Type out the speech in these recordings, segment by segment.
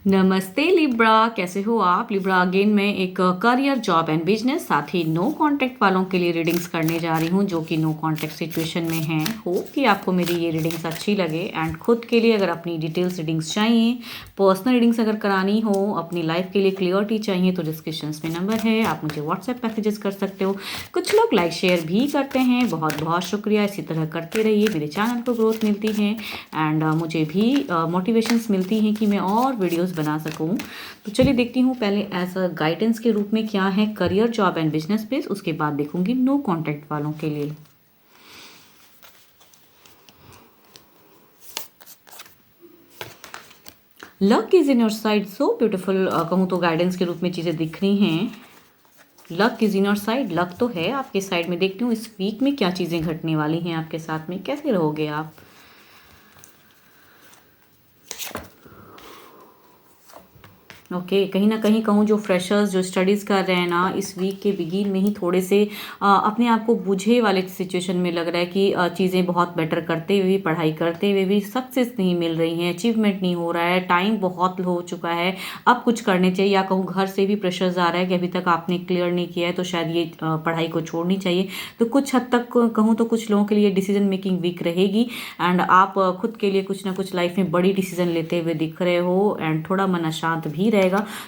नमस्ते लिब्रा, कैसे हो आप? लिब्रा अगेन मैं एक करियर जॉब एंड बिजनेस साथ ही नो कांटेक्ट वालों के लिए रीडिंग्स करने जा रही हूँ जो कि नो कांटेक्ट सिचुएशन में हैं। होप कि आपको मेरी ये रीडिंग्स अच्छी लगे एंड खुद के लिए अगर अपनी डिटेल्स रीडिंग्स चाहिए, पर्सनल रीडिंग्स अगर करानी हो, अपनी लाइफ के लिए क्लियरिटी चाहिए तो डिस्क्रिप्शन में नंबर है, आप मुझे व्हाट्सएप मैसेजेस कर सकते हो। कुछ लोग लाइक शेयर भी करते हैं, बहुत बहुत शुक्रिया। इसी तरह करते रहिए, मेरे चैनल को ग्रोथ मिलती है एंड मुझे भी मोटिवेशंस मिलती हैं कि मैं और वीडियोस बना सकूं। तो चलिए देखती हूँ पहले एज अ गाइडेंस के रूप में क्या है career job and business base, उसके बाद देखूंगी नो कॉन्टैक्ट वालों के लिए। Luck is in your side, so beautiful. कहूँ तो गाइडेंस के रूप में चीज़ें दिख रही हैं। Luck is in your side, luck तो है आपके साइड में। देखती हूँ इस वीक में क्या चीज़ें घटने वाली हैं आपके साथ में, कैसे रहोगे आप। ओके कहीं ना कहीं कहूँ जो फ्रेशर्स जो स्टडीज़ कर रहे हैं ना, इस वीक के बिगिन में ही थोड़े से अपने आप को बुझे वाले सिचुएशन में लग रहा है कि चीज़ें बहुत बेटर करते हुए भी, पढ़ाई करते हुए भी सक्सेस नहीं मिल रही हैं, अचीवमेंट नहीं हो रहा है, टाइम बहुत हो चुका है, अब कुछ करने चाहिए। या कहूँ घर से भी प्रेशर्स आ रहा है कि अभी तक आपने क्लियर नहीं किया है तो शायद ये पढ़ाई को छोड़नी चाहिए। तो कुछ हद तक कहूँ तो कुछ लोगों के लिए डिसीजन मेकिंग वीक रहेगी एंड आप खुद के लिए कुछ ना कुछ लाइफ में बड़ी डिसीजन लेते हुए दिख रहे हो एंड थोड़ा मन अशांत भी रहेगा।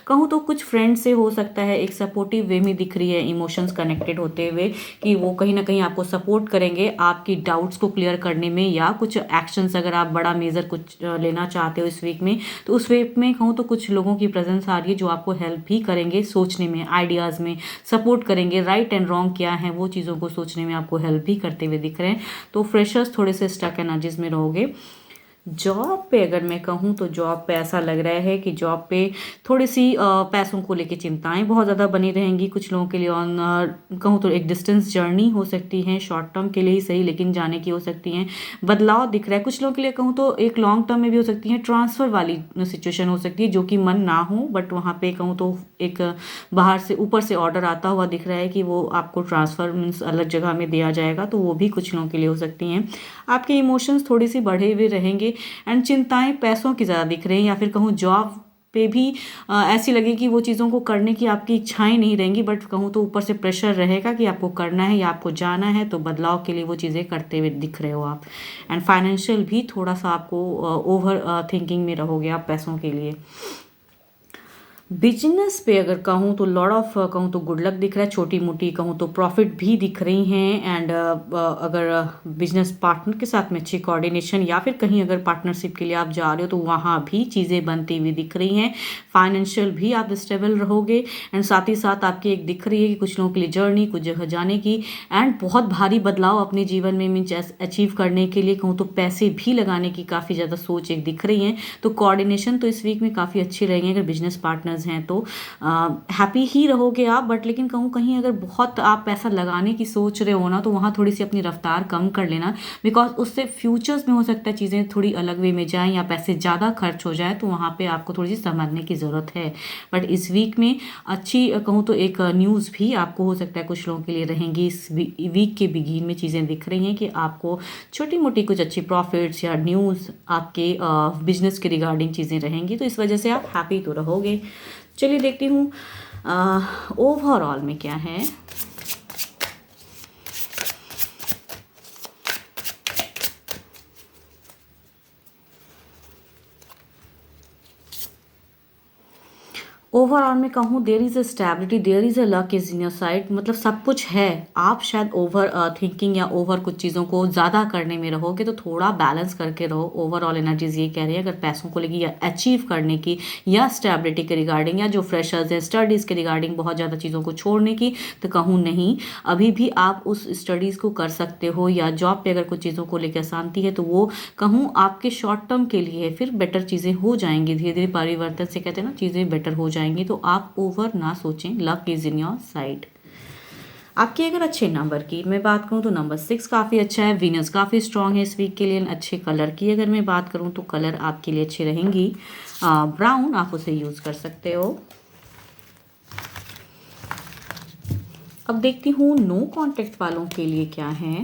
कहूँ तो कुछ फ्रेंड से हो सकता है एक सपोर्टिव वे में दिख रही है, इमोशंस कनेक्टेड होते हुए कि वो कहीं ना कहीं आपको सपोर्ट करेंगे आपकी डाउट्स को क्लियर करने में, या कुछ एक्शंस अगर आप बड़ा मेजर कुछ लेना चाहते हो इस वीक में, तो उस वीक में कहूँ तो कुछ लोगों की प्रेजेंस आ रही है जो आपको हेल्प भी करेंगे सोचने में, आइडियाज़ में सपोर्ट करेंगे। राइट एंड रॉन्ग क्या है वो चीज़ों को सोचने में आपको हेल्प भी करते हुए दिख रहे हैं। तो फ्रेशर्स थोड़े से स्टक एनर्जीज में रहोगे। जॉब पे अगर मैं कहूँ तो जॉब पे ऐसा लग रहा है कि जॉब पे थोड़ी सी पैसों को लेके चिंताएं बहुत ज़्यादा बनी रहेंगी कुछ लोगों के लिए। ऑन कहूँ तो एक डिस्टेंस जर्नी हो सकती है, शॉर्ट टर्म के लिए ही सही लेकिन जाने की हो सकती हैं। बदलाव दिख रहा है कुछ लोगों के लिए, कहूँ तो एक लॉन्ग टर्म में भी हो सकती है, ट्रांसफ़र वाली सिचुएशन हो सकती है जो कि मन ना हो, बट वहाँ पे कहूँ तो एक बाहर से ऊपर से ऑर्डर आता हुआ दिख रहा है कि वो आपको ट्रांसफ़र मीन्स अलग जगह में दिया जाएगा, तो वो भी कुछ लोगों के लिए हो सकती हैं। आपके इमोशंस थोड़ी सी बढ़े हुए रहेंगे एंड चिंताएं पैसों की ज़्यादा दिख रही हैं, या फिर कहूँ जॉब पे भी ऐसी लगे कि वो चीज़ों को करने की आपकी इच्छाएं नहीं रहेंगी, बट कहूँ तो ऊपर से प्रेशर रहेगा कि आपको करना है या आपको जाना है, तो बदलाव के लिए वो चीज़ें करते हुए दिख रहे हो आप। एंड फाइनेंशियल भी थोड़ा सा आपको ओवर थिंकिंग में रहोगे आप पैसों के लिए। बिजनेस पे अगर कहूँ तो लॉट ऑफ कहूँ तो गुड लक दिख रहा है, छोटी मोटी कहूँ तो प्रॉफिट भी दिख रही हैं एंड अगर बिजनेस पार्टनर के साथ में अच्छी कोऑर्डिनेशन, या फिर कहीं अगर पार्टनरशिप के लिए आप जा रहे हो तो वहाँ भी चीज़ें बनती हुई दिख रही हैं। फाइनेंशियल भी आप स्टेबल रहोगे एंड साथ ही साथ आपकी एक दिख रही है कि कुछ लोगों के लिए जर्नी, कुछ जगह जाने की एंड बहुत भारी बदलाव अपने जीवन में मीन्स अचीव करने के लिए कहूँ तो पैसे भी लगाने की काफ़ी ज़्यादा सोच एक दिख रही है। तो कोऑर्डिनेशन तो इस वीक में काफ़ी अच्छी रहेंगे अगर बिजनेस पार्टनर्स हैं तो हैप्पी ही रहोगे आप। बट लेकिन कहूँ कहीं अगर बहुत आप पैसा लगाने की सोच रहे हो ना, तो वहाँ थोड़ी सी अपनी रफ्तार कम कर लेना, बिकॉज उससे फ्यूचर्स में हो सकता है चीज़ें थोड़ी अलग वे में जाएं या पैसे ज़्यादा खर्च हो जाए, तो वहाँ पे आपको थोड़ी सी समझने की ज़रूरत है। बट इस वीक में अच्छी कहूँ तो एक न्यूज़ भी आपको हो सकता है कुछ लोगों के लिए रहेंगी। इस वीक के बिगिन में चीज़ें दिख रही हैं कि आपको छोटी मोटी कुछ अच्छी प्रॉफिट्स या न्यूज़ आपके बिजनेस के रिगार्डिंग चीज़ें रहेंगी, तो इस वजह से आप हैप्पी तो रहोगे। चलिए देखती हूँ ओवरऑल में क्या है। ओवरऑल में कहूँ there is a stability, there is a luck is in your side, मतलब सब कुछ है। आप शायद ओवर थिंकिंग या ओवर कुछ चीज़ों को ज़्यादा करने में रहोगे, तो थोड़ा बैलेंस करके रहो। ओवरऑल एनर्जीज ये कह रही है अगर पैसों को लेके या अचीव करने की या स्टेबिलिटी के रिगार्डिंग, या जो फ्रेशर्स है स्टडीज़ के रिगार्डिंग बहुत ज़्यादा चीज़ों को छोड़ने की, तो कहूँ नहीं, अभी भी आप उस स्टडीज़ को कर सकते हो। या जॉब पे अगर कुछ चीज़ों को लेकर अशांति है तो वो कहूँ आपके शॉर्ट टर्म के लिए है, फिर बेटर चीज़ें हो जाएंगी धीरे धीरे, परिवर्तन से कहते हैं ना चीज़ें बेटर हो जाएंगी। तो आप ओवर ना सोचें, luck is in your side. आपके अगर अच्छे नंबर की मैं बात करूं तो नंबर 6 काफ़ी अच्छा है, वीनस काफ़ी स्ट्रांग है इस वीक के लिए। अच्छे कलर की अगर मैं बात करूं तो कलर आपके लिए अच्छे रहेंगी ब्राउन, आप उसे यूज़ कर सकते हो। अब देखती हूँ नो कांटेक्ट वालों के लिए क्या है,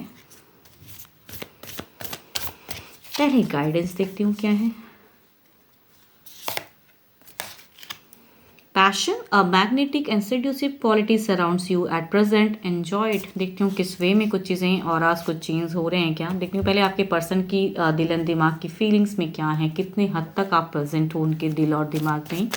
पहले गाइडेंस देखती हूँ क्या है। Passion, a magnetic and seductive quality surrounds you at present, enjoy it. देखती हूँ किस वे में कुछ चीज़ें और आज कुछ चेंज हो रहे हैं क्या। देखती हूँ पहले आपके पर्सन की दिल एंड दिमाग की फीलिंग्स में क्या है, कितने हद तक आप प्रेजेंट हो उनके दिल और दिमाग में।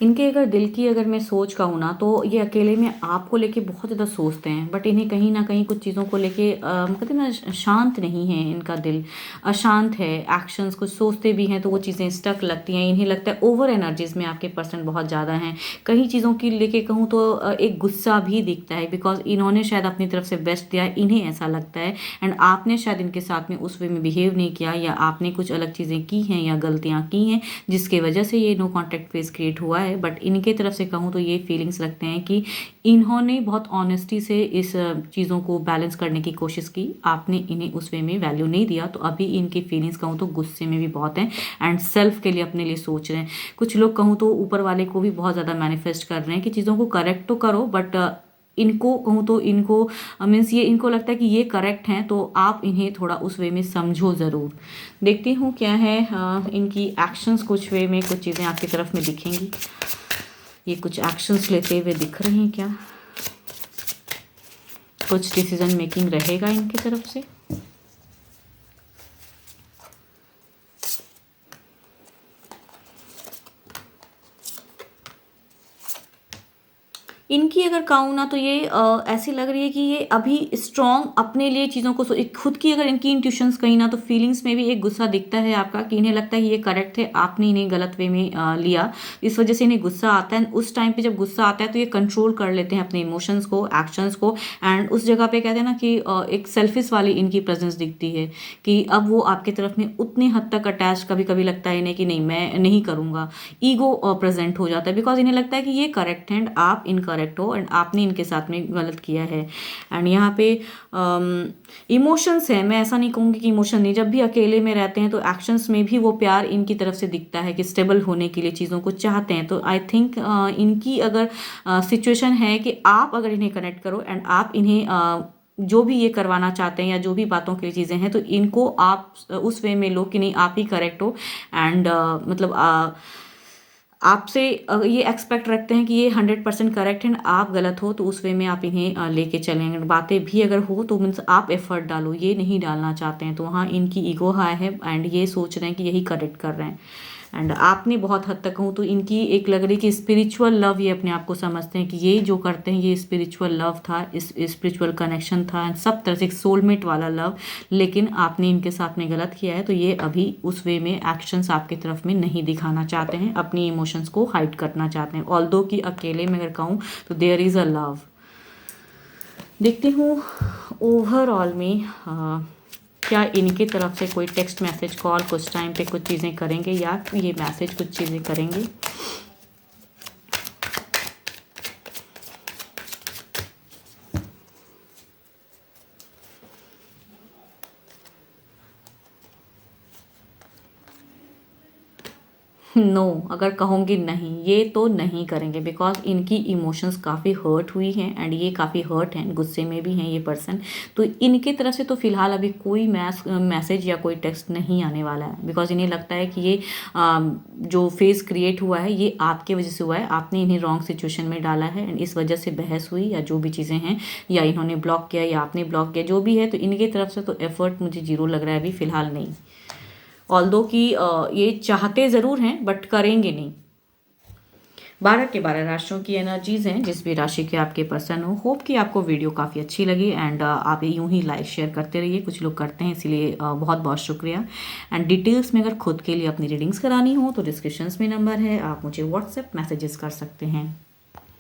इनके अगर दिल की अगर मैं सोच कहूँ ना, तो ये अकेले में आपको लेके बहुत ज़्यादा सोचते हैं, बट इन्हें कहीं ना कहीं कुछ चीज़ों को लेके कहते हैं ना, शांत नहीं है इनका दिल, अशांत है। एक्शंस कुछ सोचते भी हैं तो वो चीज़ें स्टक लगती हैं। इन्हें लगता है ओवर एनर्जीज में आपके पर्सन बहुत ज़्यादा हैं। कई चीज़ों की लेके कहूँ तो एक गुस्सा भी दिखता है, बिकॉज इन्होंने शायद अपनी तरफ से बेस्ट दिया, इन्हें ऐसा लगता है। एंड आपने शायद इनके साथ में उस वे में बिहेव नहीं किया, या आपने कुछ अलग चीज़ें की हैं या गलतियाँ की हैं जिसके वजह से ये नो कॉन्टैक्ट फेस क्रिएट हुआ है। बट इनके तरफ से कहूँ तो ये फीलिंग्स रखते हैं कि इन्होंने बहुत ऑनेस्टी से इस चीज़ों को बैलेंस करने की कोशिश की, आपने इन्हें उस वे में वैल्यू नहीं दिया। तो अभी इनकी फीलिंग्स कहूँ तो गुस्से में भी बहुत हैं एंड सेल्फ के लिए अपने लिए सोच रहे हैं। कुछ लोग कहूँ तो ऊपर वाले को भी बहुत ज़्यादा मैनिफेस्ट कर रहे हैं कि चीज़ों को करेक्ट तो करो, बट इनको कहूँ तो इनको मीन्स ये इनको लगता है कि ये करेक्ट हैं, तो आप इन्हें थोड़ा उस वे में समझो ज़रूर। देखती हूँ क्या है इनकी एक्शंस, कुछ वे में कुछ चीज़ें आपकी तरफ में दिखेंगी। ये कुछ एक्शंस लेते हुए दिख रहे हैं क्या, कुछ डिसीजन मेकिंग रहेगा इनकी तरफ से। इनकी अगर कहूँ ना तो ये ऐसी लग रही है कि ये अभी स्ट्रॉन्ग अपने लिए चीज़ों को खुद की अगर इनकी इंट्यूशंस कहीं ना, तो फीलिंग्स में भी एक गुस्सा दिखता है आपका कि इन्हें लगता है कि ये करेक्ट है, आपने इन्हें गलत वे में लिया, इस वजह से इन्हें गुस्सा आता है। उस टाइम पे जब गुस्सा आता है तो ये कंट्रोल कर लेते हैं अपने इमोशंस को, एक्शंस को, एंड उस जगह पे कहते हैं ना कि एक सेल्फिश वाली इनकी प्रेजेंस दिखती है कि अब वो आपकी तरफ में उतनी हद तक अटैच, कभी कभी लगता है इन्हें कि नहीं मैं नहीं करूँगा, ईगो प्रेजेंट हो जाता है, बिकॉज इन्हें लगता है कि ये करेक्ट है एंड आप इनकरेक्ट हो एंड आपने इनके साथ में गलत किया है। एंड यहाँ पे इमोशंस है, मैं ऐसा नहीं कहूँगी कि इमोशन नहीं, जब भी अकेले में रहते हैं तो एक्शंस में भी वो प्यार इनकी तरफ से दिखता है कि स्टेबल होने के लिए चीज़ों को चाहते हैं। तो आई थिंक इनकी अगर सिचुएशन है कि आप अगर इन्हें कनेक्ट करो एंड आप इन्हें जो भी ये करवाना चाहते हैं या जो भी बातों की चीज़ें हैं, तो इनको आप उस वे में लो कि नहीं आप ही करेक्ट हो, एंड मतलब आपसे ये एक्सपेक्ट रखते हैं कि ये 100% करेक्ट है, आप गलत हो, तो उस वे में आप इन्हें लेके चलेंगे। बातें भी अगर हो तो मीन्स आप एफर्ट डालो, ये नहीं डालना चाहते हैं, तो वहाँ इनकी ईगो हाई है एंड ये सोच रहे हैं कि यही करेक्ट कर रहे हैं। एंड आपने बहुत हद तक कहूँ तो इनकी एक लग रही कि स्पिरिचुअल लव, ये अपने आप को समझते हैं कि ये जो करते हैं ये स्पिरिचुअल लव था, इस स्पिरिचुअल कनेक्शन था एंड सब तरह से एक सोलमेट वाला लव, लेकिन आपने इनके साथ में गलत किया है, तो ये अभी उस वे में एक्शंस आपकी तरफ में नहीं दिखाना चाहते हैं, अपनी इमोशंस को हाइड करना चाहते हैं। ऑल्दो कि अकेले में अगर कहूँ तो देयर इज़ अ लव। देखती हूँ ओवरऑल में क्या इनके तरफ से कोई टेक्स्ट मैसेज कॉल कुछ टाइम पे कुछ चीज़ें करेंगे, या ये मैसेज कुछ चीज़ें करेंगे। नो अगर कहूँगी नहीं, ये तो नहीं करेंगे, बिकॉज इनकी इमोशंस काफ़ी हर्ट हुई हैं एंड ये काफ़ी हर्ट हैं, गुस्से में भी हैं ये पर्सन। तो इनके तरफ से तो फिलहाल अभी कोई मैसेज या कोई टेक्स्ट नहीं आने वाला है, बिकॉज इन्हें लगता है कि ये जो फेस क्रिएट हुआ है ये आपके वजह से हुआ है, आपने इन्हें रॉन्ग सिचुएशन में डाला है एंड इस वजह से बहस हुई या जो भी चीज़ें हैं, या इन्होंने ब्लॉक किया या आपने ब्लॉक किया, जो भी है, तो इनके तरफ से तो एफर्ट मुझे जीरो लग रहा है अभी फ़िलहाल नहीं। ऑल्दो कि ये चाहते ज़रूर हैं बट करेंगे नहीं। 12 के 12 राशियों की एनर्जीज़ हैं, जिस भी राशि के आपके पर्सन हो। होप कि आपको वीडियो काफ़ी अच्छी लगी एंड आप यूं ही लाइक शेयर करते रहिए, कुछ लोग करते हैं, इसीलिए बहुत बहुत शुक्रिया। एंड डिटेल्स में अगर खुद के लिए अपनी रीडिंग्स करानी हो तो डिस्क्रिप्शंस में नंबर है, आप मुझे व्हाट्सएप मैसेजेस कर सकते हैं।